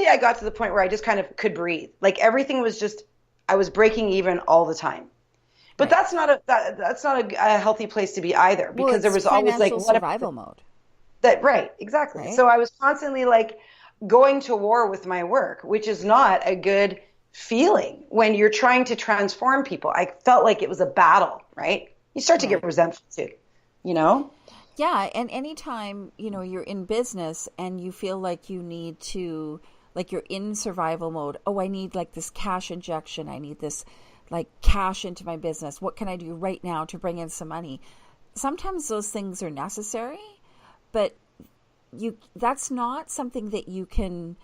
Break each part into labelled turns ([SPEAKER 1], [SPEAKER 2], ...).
[SPEAKER 1] I got to the point where I just kind of could breathe. Like everything was just, I was breaking even all the time. But
[SPEAKER 2] Right.
[SPEAKER 1] that's not a healthy place to be either,
[SPEAKER 2] Well,
[SPEAKER 1] because there
[SPEAKER 2] it's
[SPEAKER 1] was always like,
[SPEAKER 2] financial
[SPEAKER 1] what if
[SPEAKER 2] survival mode,
[SPEAKER 1] that, right, exactly.
[SPEAKER 2] right?
[SPEAKER 1] So I was constantly like going to war with my work, which is not a good feeling when you're trying to transform people. I felt like it was a battle, right? You start to get
[SPEAKER 2] Right.
[SPEAKER 1] resentful too, you know?
[SPEAKER 2] Yeah, and anytime, you're in business and you feel like you need to, like you're in survival mode. Oh, I need like this cash injection. I need this like cash into my business. What can I do right now to bring in some money? Sometimes those things are necessary, but that's not something that you can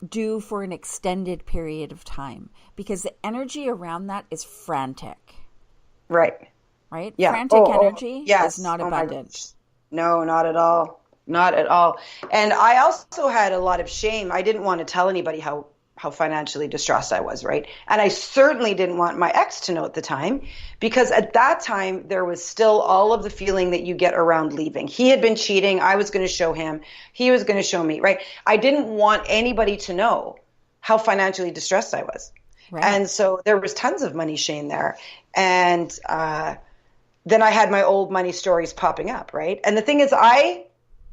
[SPEAKER 2] do for an extended period of time because the energy around that is frantic,
[SPEAKER 1] Right.
[SPEAKER 2] right?
[SPEAKER 1] Yeah.
[SPEAKER 2] Frantic
[SPEAKER 1] Oh,
[SPEAKER 2] energy is
[SPEAKER 1] yes.
[SPEAKER 2] not
[SPEAKER 1] Oh my gosh.
[SPEAKER 2] abundant.
[SPEAKER 1] No, not at all. Not at all. And I also had a lot of shame. I didn't want to tell anybody how financially distressed I was, right? And I certainly didn't want my ex to know at the time, because at that time there was still all of the feeling that you get around leaving. He had been cheating. I was going to show him. He was going to show me, right? I didn't want anybody to know how financially distressed I was.
[SPEAKER 2] Right.
[SPEAKER 1] And so there was tons of money shame there. And then I had my old money stories popping up, right? And the thing is, I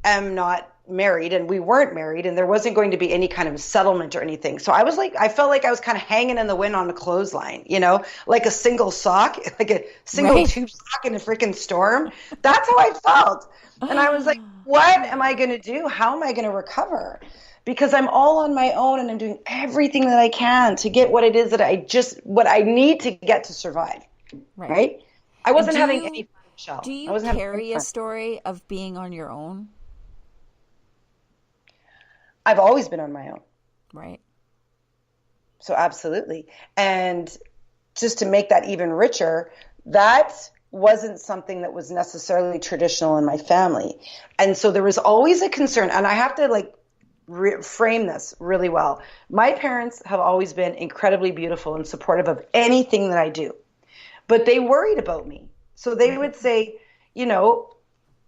[SPEAKER 1] am not married, and we weren't married, and there wasn't going to be any kind of settlement or anything. So I was like, I felt like I was kind of hanging in the wind on a clothesline, like a single sock, like a single
[SPEAKER 2] Right.
[SPEAKER 1] tube sock in a freaking storm. That's how I felt. And I was like, what am I going to do? How am I going to recover? Because I'm all on my own and I'm doing everything that I can to get what it is that what I need to get to survive,
[SPEAKER 2] Right.
[SPEAKER 1] right? I
[SPEAKER 2] And
[SPEAKER 1] wasn't having any fun,
[SPEAKER 2] do
[SPEAKER 1] Michelle. I
[SPEAKER 2] you
[SPEAKER 1] wasn't having any
[SPEAKER 2] carry a
[SPEAKER 1] fun.
[SPEAKER 2] story of being on your own?
[SPEAKER 1] I've always been on my own.
[SPEAKER 2] Right.
[SPEAKER 1] So absolutely. And just to make that even richer, that wasn't something that was necessarily traditional in my family. And so there was always a concern, and I have to like frame this really well. My parents have always been incredibly beautiful and supportive of anything that I do, but they worried about me. So they would say, you know,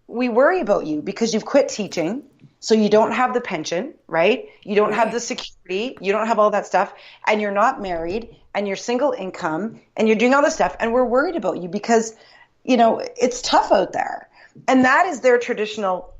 [SPEAKER 1] we worry about you because you've quit teaching. So you don't have the pension, right? You don't have
[SPEAKER 2] Right.
[SPEAKER 1] the security. You don't have all that stuff. And you're not married and you're single income and you're doing all this stuff. And we're worried about you because, it's tough out there. And that is their traditional,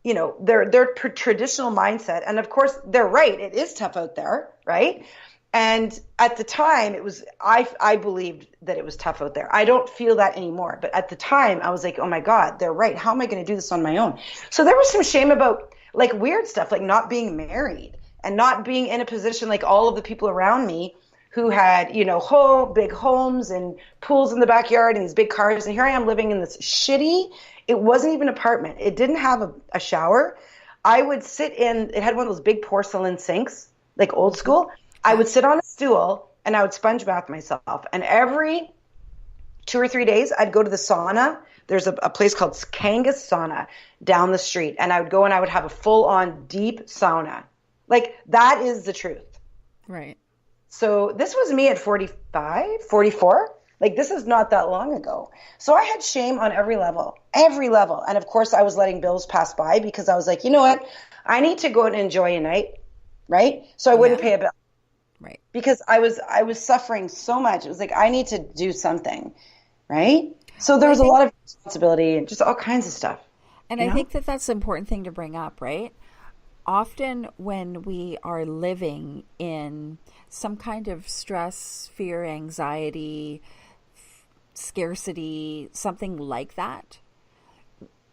[SPEAKER 1] their traditional mindset. And of course, they're right. It is tough out there, right? And at the time, I believed that it was tough out there. I don't feel that anymore. But at the time, I was like, oh my God, they're right. How am I going to do this on my own? So there was some shame about like weird stuff, like not being married and not being in a position like all of the people around me who had, big homes and pools in the backyard and these big cars. And here I am living in this it wasn't even an apartment. It didn't have a shower. I would sit it had one of those big porcelain sinks, like old
[SPEAKER 2] Hmm.
[SPEAKER 1] school. I
[SPEAKER 2] Yeah.
[SPEAKER 1] would sit on a stool and I would sponge bath myself. And every 2 or 3 days, I'd go to the sauna. There's a place called Kangas Sauna down the street. And I would go and I would have a full on deep sauna. Like that is the truth.
[SPEAKER 2] Right.
[SPEAKER 1] So this was me at 45, 44. Like this is not that long ago. So I had shame on every level, every level. And of course I was letting bills pass by because I was like, you know what? I need to go and enjoy a night, right? So I wouldn't
[SPEAKER 2] Yeah.
[SPEAKER 1] pay a bill
[SPEAKER 2] Right.
[SPEAKER 1] because I was suffering so much. It was like I need to do something, right? So
[SPEAKER 2] Well,
[SPEAKER 1] there
[SPEAKER 2] I
[SPEAKER 1] was a
[SPEAKER 2] think,
[SPEAKER 1] lot of responsibility and just all kinds of stuff,
[SPEAKER 2] and
[SPEAKER 1] you
[SPEAKER 2] I
[SPEAKER 1] know?
[SPEAKER 2] think that that's an important thing to bring up, right? Often when we are living in some kind of stress, fear, anxiety, scarcity, something like that,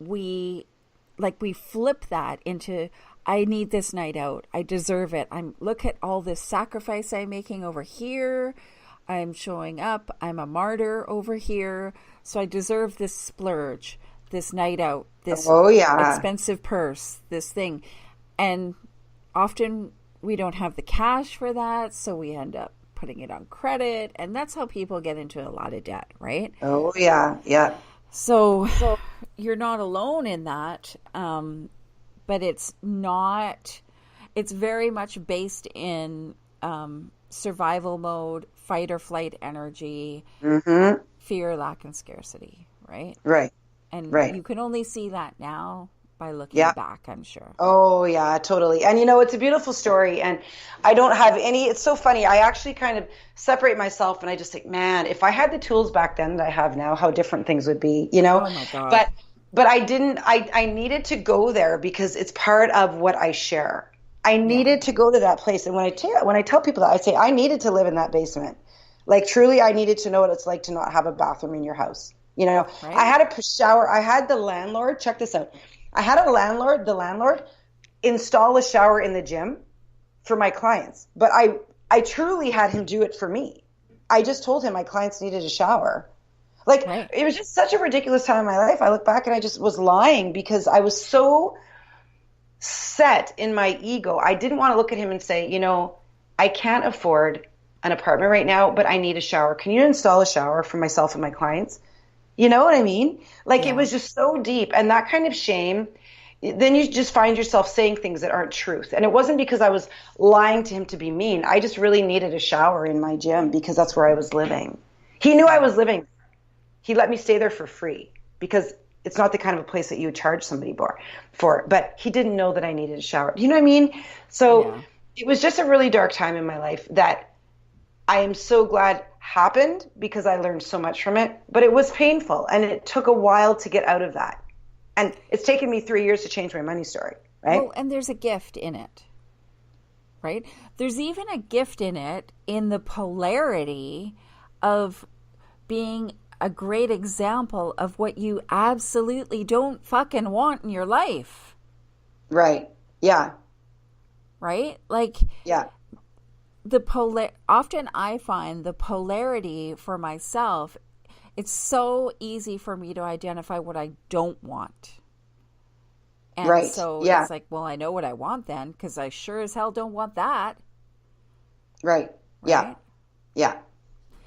[SPEAKER 2] we flip that into I need this night out. I deserve it. Look at all this sacrifice I'm making over here. I'm showing up. I'm a martyr over here. So I deserve this splurge, this night out, this
[SPEAKER 1] Oh yeah.
[SPEAKER 2] expensive purse, this thing. And often we don't have the cash for that, so we end up putting it on credit, and that's how people get into a lot of debt, right?
[SPEAKER 1] Oh yeah. Yeah.
[SPEAKER 2] So you're not alone in that, but it's very much based in survival mode, fight or flight energy, fear, lack, and scarcity, right?
[SPEAKER 1] Right.
[SPEAKER 2] And
[SPEAKER 1] Right.
[SPEAKER 2] you can only see that now by looking
[SPEAKER 1] Yeah.
[SPEAKER 2] back, I'm sure.
[SPEAKER 1] Oh, yeah, totally. And it's a beautiful story. And I don't have any, it's so funny. I actually kind of separate myself and I just think, man, if I had the tools back then that I have now, how different things would be.
[SPEAKER 2] Oh my God.
[SPEAKER 1] But, but I didn't, I needed to go there because it's part of what I share. I
[SPEAKER 2] Yeah.
[SPEAKER 1] needed to go to that place. And when I tell people that, I say, I needed to live in that basement. Like truly, I needed to know what it's like to not have a bathroom in your house. I
[SPEAKER 2] Right.
[SPEAKER 1] had a shower. I had the landlord, check this out. I had the landlord install a shower in the gym for my clients, but I truly had him do it for me. I just told him my clients needed a shower. Like
[SPEAKER 2] Right.
[SPEAKER 1] it was just such a ridiculous time in my life. I look back and I just was lying because I was so set in my ego. I didn't want to look at him and say, I can't afford an apartment right now, but I need a shower. Can you install a shower for myself and my clients? You know what I mean? Like it
[SPEAKER 2] Yeah.
[SPEAKER 1] was just so deep. And that kind of shame, then you just find yourself saying things that aren't truth. And it wasn't because I was lying to him to be mean. I just really needed a shower in my gym because that's where I was living. He knew I was living. He let me stay there for free because it's not the kind of a place that you would charge somebody for. But he didn't know that I needed a shower. You know what I mean? So
[SPEAKER 2] Yeah.
[SPEAKER 1] it was just a really dark time in my life that I am so glad happened because I learned so much from it, but it was painful and it took a while to get out of that. And it's taken me 3 years to change my money story, right?
[SPEAKER 2] Well, and there's a gift in it, right? There's even a gift in it in the polarity of being a great example of what you absolutely don't fucking want in your life,
[SPEAKER 1] Right. Yeah.
[SPEAKER 2] right? Like
[SPEAKER 1] Yeah.
[SPEAKER 2] often I find the polarity for myself, it's so easy for me to identify what I don't want. And
[SPEAKER 1] Right.
[SPEAKER 2] so
[SPEAKER 1] Yeah.
[SPEAKER 2] it's like, well, I know what I want then, because I sure as hell don't want that.
[SPEAKER 1] Right. Yeah.
[SPEAKER 2] Right?
[SPEAKER 1] Yeah.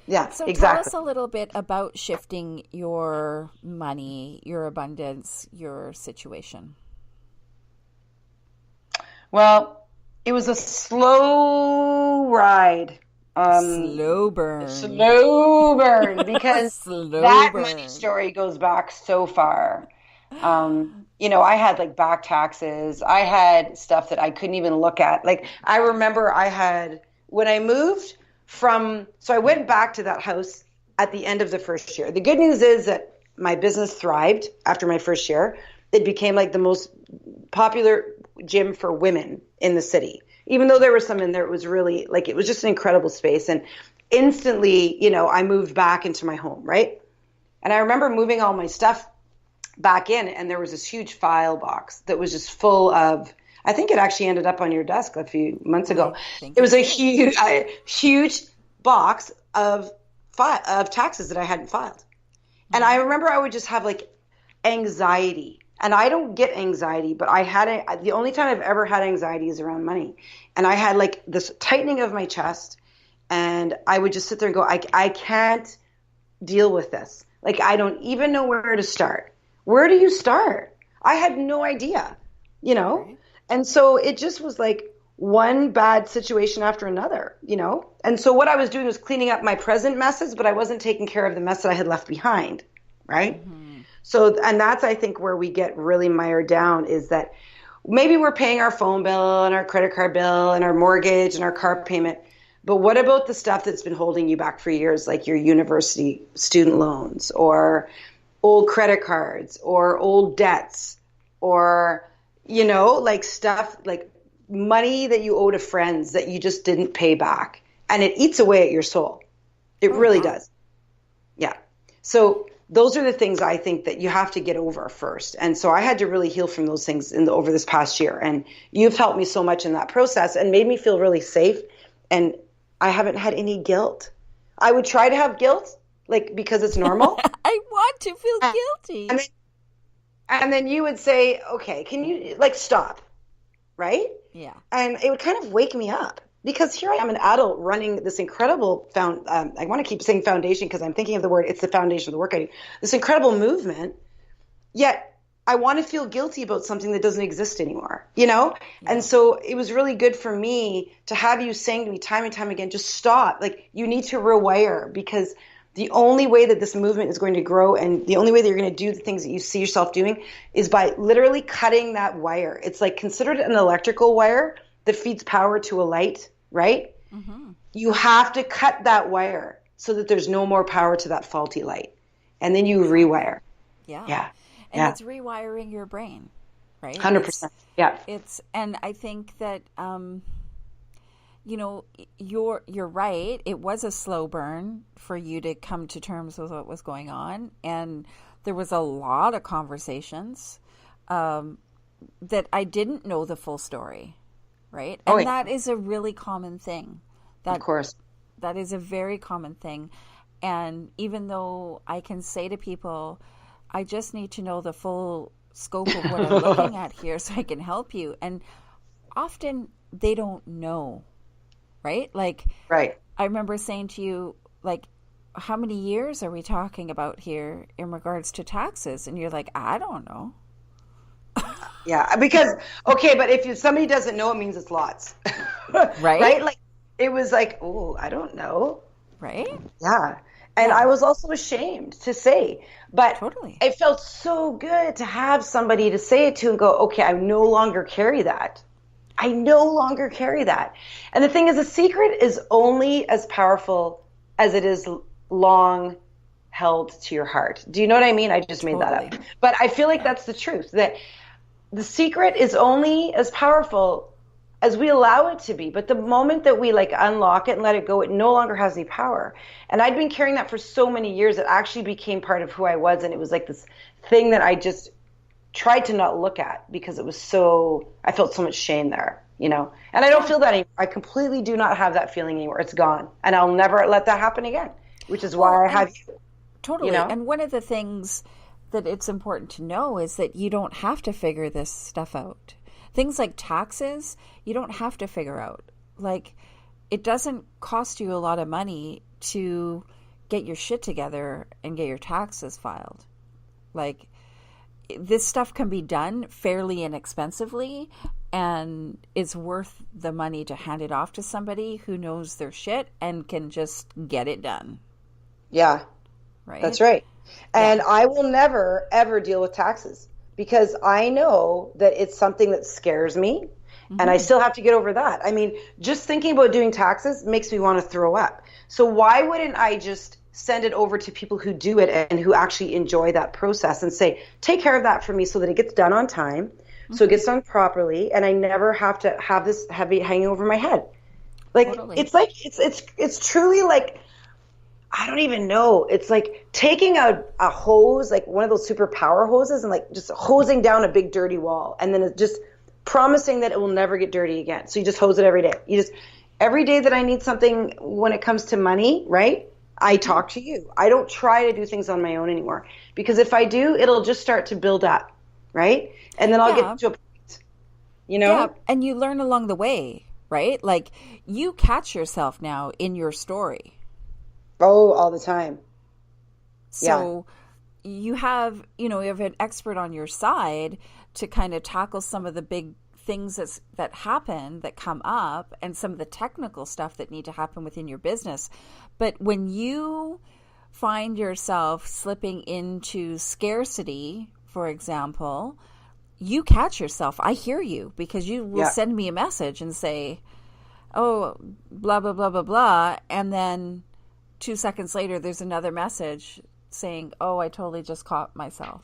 [SPEAKER 1] Yeah.
[SPEAKER 2] So tell us
[SPEAKER 1] Exactly.
[SPEAKER 2] a little bit about shifting your money, your abundance, your situation.
[SPEAKER 1] Well, it was a slow ride.
[SPEAKER 2] Slow burn.
[SPEAKER 1] Slow burn because
[SPEAKER 2] Slow
[SPEAKER 1] that money
[SPEAKER 2] burn.
[SPEAKER 1] story goes back so far. I had like back taxes. I had stuff that I couldn't even look at. Like I remember when I moved so I went back to that house at the end of the first year. The good news is that my business thrived after my first year. It became like the most popular gym for women in the city. Even though there was some in there, it was really like, it was just an incredible space. And instantly, I moved back into my home, right? And I remember moving all my stuff back in, and there was this huge file box that was just full of, I think it actually ended up on your desk a few months ago. It was a huge box of taxes that I hadn't filed. And I remember I would just have like anxiety. And I don't get anxiety, but the only time I've ever had anxiety is around money. And I had like this tightening of my chest, and I would just sit there and go, I can't deal with this. Like, I don't even know where to start. Where do you start? I had no idea,
[SPEAKER 2] Right.
[SPEAKER 1] And so it just was like one bad situation after another, And so what I was doing was cleaning up my present messes, but I wasn't taking care of the mess that I had left behind, right?
[SPEAKER 2] Mm-hmm.
[SPEAKER 1] So, and that's, I think, where we get really mired down is that maybe we're paying our phone bill and our credit card bill and our mortgage and our car payment. But what about the stuff that's been holding you back for years, like your university student loans or old credit cards or old debts or, like stuff like money that you owe to friends that you just didn't pay back. And it eats away at your soul. It really does. Yeah. So those are the things I think that you have to get over first. And so I had to really heal from those things over this past year. And you've helped me so much in that process and made me feel really safe. And I haven't had any guilt. I would try to have guilt, like, because it's normal.
[SPEAKER 2] I want to feel guilty.
[SPEAKER 1] And then you would say, okay, can you like stop? Right?
[SPEAKER 2] Yeah.
[SPEAKER 1] And it would kind of wake me up. Because here I am, an adult running this incredible I want to keep saying foundation because I'm thinking of the word, it's the foundation of the work I do. This incredible movement, yet I want to feel guilty about something that doesn't exist anymore, Yeah. And so it was really good for me to have you saying to me time and time again, just stop. Like, you need to rewire because The only way that this movement is going to grow and the only way that you're going to do the things that you see yourself doing is by literally cutting that wire. It's like considered an electrical wire that feeds power to a light, right? Mm-hmm. You have to cut that wire so that there's no more power to that faulty light. And then you rewire.
[SPEAKER 2] Yeah.
[SPEAKER 1] Yeah.
[SPEAKER 2] And it's rewiring your brain, right?
[SPEAKER 1] 100%.
[SPEAKER 2] And I think that, you're right. It was a slow burn for you to come to terms with what was going on. And there was a lot of conversations that I didn't know the full story, right? And that is a really common thing.
[SPEAKER 1] Of course.
[SPEAKER 2] That is a very common thing. And even though I can say to people, I just need to know the full scope of what I'm looking at here so I can help you. And often they don't know. Right? Like,
[SPEAKER 1] right.
[SPEAKER 2] I remember saying to you, like, how many years are we talking about here in regards to taxes? And you're like, I don't know.
[SPEAKER 1] Yeah, because, okay, but if somebody doesn't know, it means it's lots.
[SPEAKER 2] Right?
[SPEAKER 1] Right? Like, it was like, oh, I don't know.
[SPEAKER 2] Right?
[SPEAKER 1] Yeah. And I was also ashamed to say, but
[SPEAKER 2] totally.
[SPEAKER 1] It felt so good to have somebody to say it to and go, okay, I no longer carry that. I no longer carry that. And the thing is, a secret is only as powerful as it is long held to your heart. Do you know what I mean? I just made that up. But I feel like that's the truth, that the secret is only as powerful as we allow it to be. But the moment that we like unlock it and let it go, it no longer has any power. And I'd been carrying that for so many years, it actually became part of who I was. And it was like this thing that I just tried to not look at because it was I felt so much shame there, And I don't feel that anymore. I completely do not have that feeling anymore. It's gone. And I'll never let that happen again, which is why I have you.
[SPEAKER 2] Totally. And one of the things that it's important to know is that you don't have to figure this stuff out. Things like taxes, you don't have to figure out. Like, it doesn't cost you a lot of money to get your shit together and get your taxes filed. Like, this stuff can be done fairly inexpensively, and it's worth the money to hand it off to somebody who knows their shit and can just get it done.
[SPEAKER 1] Yeah.
[SPEAKER 2] Right?
[SPEAKER 1] That's right. And I will never, ever deal with taxes because I know that it's something that scares me, and I still have to get over that. I mean, just thinking about doing taxes makes me want to throw up. So why wouldn't I just send it over to people who do it and who actually enjoy that process and say, take care of that for me so that it gets done on time, so it gets done properly, and I never have to have this heavy hanging over my head. Like, it's like, it's truly like, I don't even know. It's like taking a hose, like one of those super power hoses, and like just hosing down a big dirty wall, and then it's just promising that it will never get dirty again. So you just hose it every day. Every day that I need something when it comes to money, right? I talk to you. I don't try to do things on my own anymore because if I do, it'll just start to build up, right? And then I'll get to a point,
[SPEAKER 2] Yeah, and you learn along the way, right? Like, you catch yourself now in your story.
[SPEAKER 1] Oh, all the time.
[SPEAKER 2] So you have an expert on your side to kind of tackle some of the big things that happen, that come up, and some of the technical stuff that need to happen within your business. But when you find yourself slipping into scarcity, for example, you catch yourself. I hear you because you will send me a message and say, oh, blah, blah, blah, blah, blah. And then 2 seconds later, there's another message saying, oh, I totally just caught myself.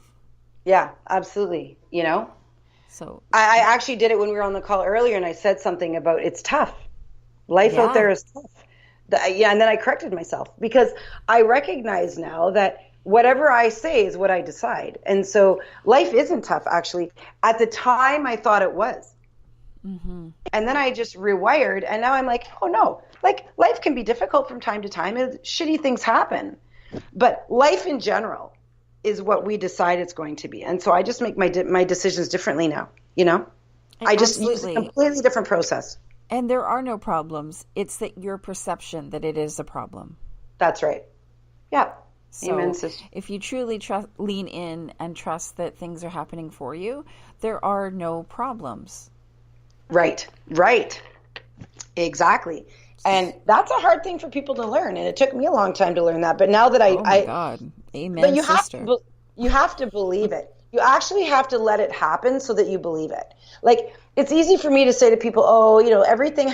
[SPEAKER 1] Yeah, absolutely. So I actually did it when we were on the call earlier, and I said something about it's tough. Life out there is tough. And then I corrected myself because I recognize now that whatever I say is what I decide. And so life isn't tough, actually. At the time, I thought it was. Mm-hmm. And then I just rewired, and now I'm like, oh, no. Like, life can be difficult from time to time. Shitty things happen. But life in general is what we decide it's going to be. And so I just make my decisions differently now, I just use a completely different process.
[SPEAKER 2] And there are no problems. It's that your perception that it is a problem.
[SPEAKER 1] That's right. Yeah.
[SPEAKER 2] So
[SPEAKER 1] amen, sister.
[SPEAKER 2] If you truly lean in and trust that things are happening for you, there are no problems.
[SPEAKER 1] Right. Exactly. And that's a hard thing for people to learn. And it took me a long time to learn that. But now that
[SPEAKER 2] Oh my God.
[SPEAKER 1] but
[SPEAKER 2] Amen,
[SPEAKER 1] you have
[SPEAKER 2] sister.
[SPEAKER 1] you have to believe it. You actually have to let it happen so that you believe it. Like, it's easy for me to say to people, oh, everything